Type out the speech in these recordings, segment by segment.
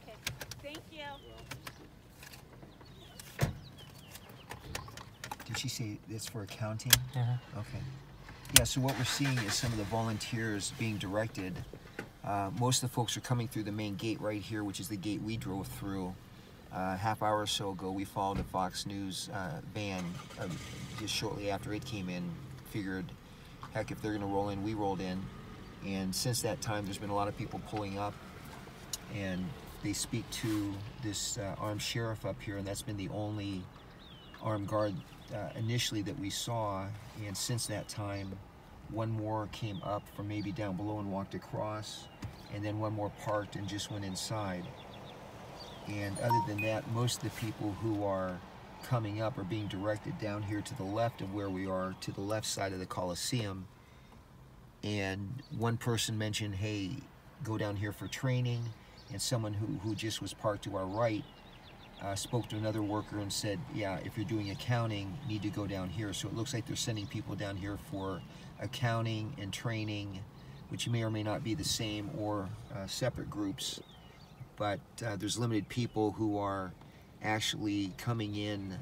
Okay, thank you. Did she say it's for accounting? Uh-huh. Okay. Yeah, so what we're seeing is some of the volunteers being directed. Most of the folks are coming through the main gate right here, which is the gate we drove through. Half hour or so ago, we followed a Fox News van just shortly after it came in. Figured, heck, if they're going to roll in, we rolled in. And since that time, there's been a lot of people pulling up, and they speak to this armed sheriff up here, and that's been the only armed guard initially that we saw. And since that time, one more came up from maybe down below and walked across, and then one more parked and just went inside. And other than that, most of the people who are coming up are being directed down here to the left of where we are, to the left side of the Coliseum. And one person mentioned, hey, go down here for training, and someone who just was parked to our right spoke to another worker and said, yeah, if you're doing accounting, you need to go down here. So it looks like they're sending people down here for accounting and training, which may or may not be the same or separate groups. But there's limited people who are actually coming in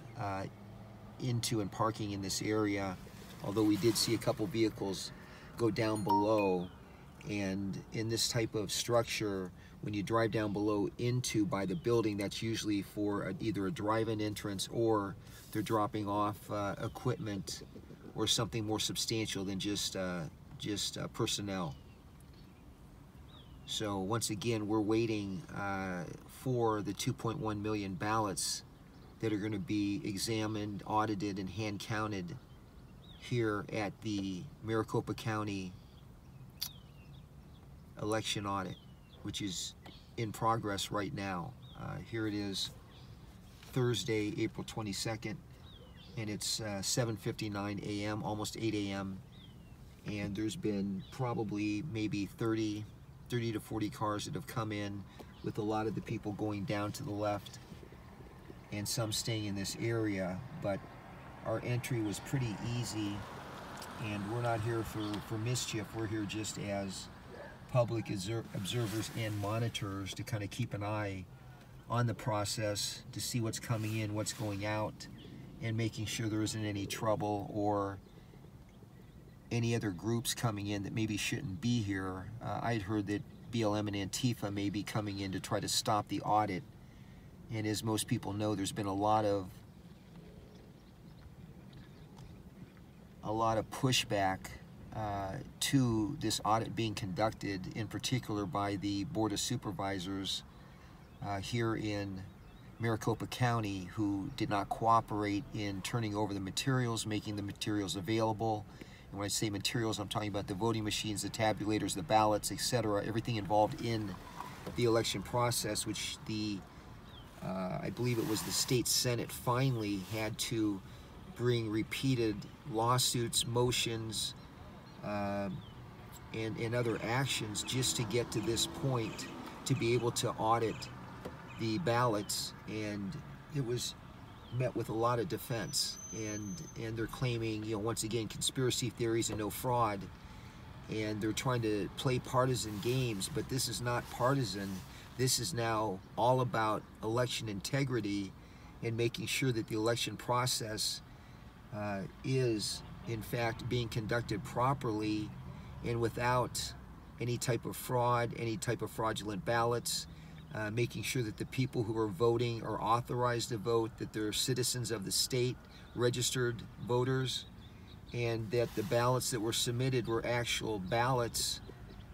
into and parking in this area, although we did see a couple vehicles go down below. And in this type of structure, when you drive down below into by the building, that's usually for either a drive-in entrance or they're dropping off equipment or something more substantial than just personnel. So once again, we're waiting for the 2.1 million ballots that are going to be examined, audited, and hand counted here at the Maricopa County election audit, which is in progress right now. Here it is, Thursday, April 22nd, and it's 7:59 a.m., almost 8 a.m., and there's been probably maybe 30 to 40 cars that have come in, with a lot of the people going down to the left and some staying in this area. But our entry was pretty easy, and we're not here for mischief. We're here just as public observers and monitors to kind of keep an eye on the process, to see what's coming in, what's going out, and making sure there isn't any trouble or any other groups coming in that maybe shouldn't be here. I'd heard that BLM and Antifa may be coming in to try to stop the audit, and as most people know, there's been a lot of pushback to this audit being conducted, in particular by the Board of Supervisors here in Maricopa County, who did not cooperate in turning over the materials, making the materials available. And when I say materials, I'm talking about the voting machines, the tabulators, the ballots, etc., everything involved in the election process, which I believe it was the state Senate finally had to bring repeated lawsuits, motions, and other actions just to get to this point, to be able to audit the ballots. And it was met with a lot of defense, and they're claiming, you know, once again, conspiracy theories and no fraud, and they're trying to play partisan games. But this is not partisan. This is now all about election integrity and making sure that the election process is in fact being conducted properly and without any type of fraud, any type of fraudulent ballots, making sure that the people who are voting are authorized to vote, that they're citizens of the state, registered voters, and that the ballots that were submitted were actual ballots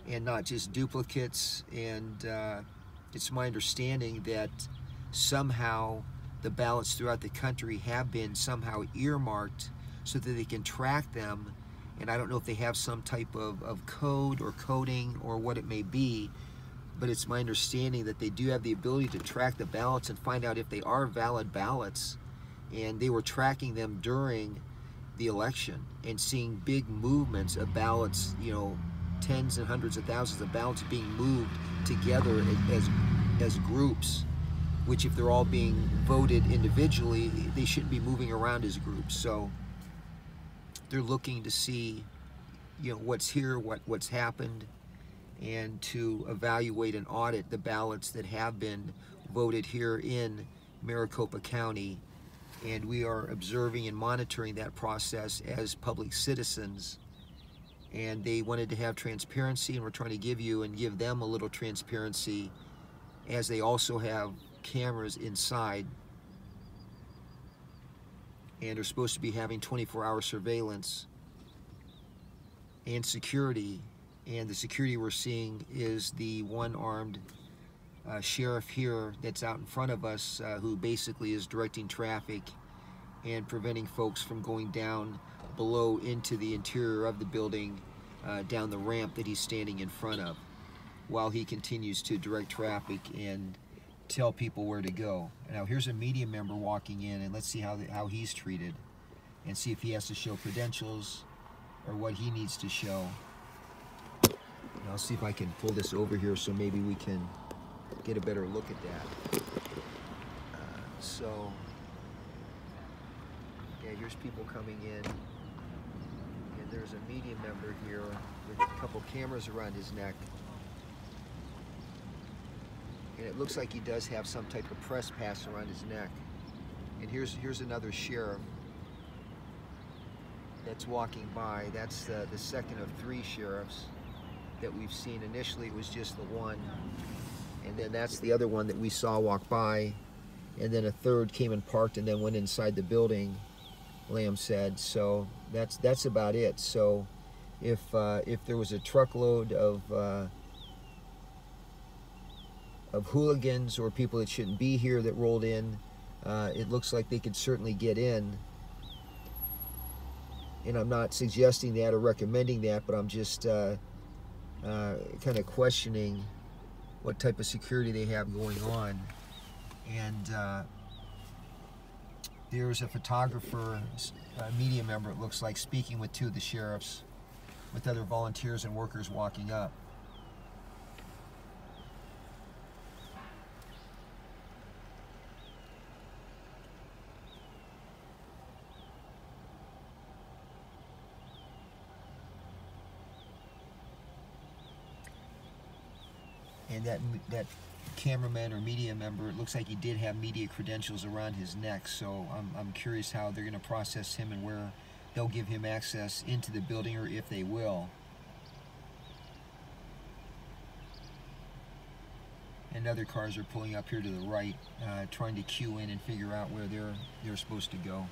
and not just duplicates. And it's my understanding that somehow the ballots throughout the country have been somehow earmarked so that they can track them. And I don't know if they have some type of code or coding or what it may be, but it's my understanding that they do have the ability to track the ballots and find out if they are valid ballots. And they were tracking them during the election and seeing big movements of ballots, you know, tens and hundreds of thousands of ballots being moved together as groups, which if they're all being voted individually, they shouldn't be moving around as groups. So they're looking to see, you know, what's here, what's happened, and to evaluate and audit the ballots that have been voted here in Maricopa County. And we are observing and monitoring that process as public citizens. And they wanted to have transparency, and we're trying to give you and give them a little transparency, as they also have cameras inside and are supposed to be having 24-hour surveillance and security. And the security we're seeing is the one-armed sheriff here that's out in front of us, who basically is directing traffic and preventing folks from going down below into the interior of the building, down the ramp that he's standing in front of, while he continues to direct traffic and tell people where to go. Now here's a media member walking in, and let's see how he's treated, and see if he has to show credentials or what he needs to show. And I'll see if I can pull this over here so maybe we can get a better look at that. So yeah, here's people coming in, and there's a media member here with a couple cameras around his neck. And it looks like he does have some type of press pass around his neck. And here's another sheriff that's walking by. That's the second of 3 sheriffs that we've seen. Initially it was just the one, and then that's the other one that we saw walk by, and then a third came and parked and then went inside the building, Lamb said. So that's about it. So if there was a truckload of hooligans or people that shouldn't be here that rolled in, it looks like they could certainly get in. And I'm not suggesting that or recommending that, but I'm just kind of questioning what type of security they have going on. And there's a photographer, a media member, it looks like, speaking with 2 of the sheriffs, with other volunteers and workers walking up. And that cameraman or media member, it looks like he did have media credentials around his neck. So I'm curious how they're going to process him and where they'll give him access into the building, or if they will. And other cars are pulling up here to the right, trying to queue in and figure out where they're supposed to go.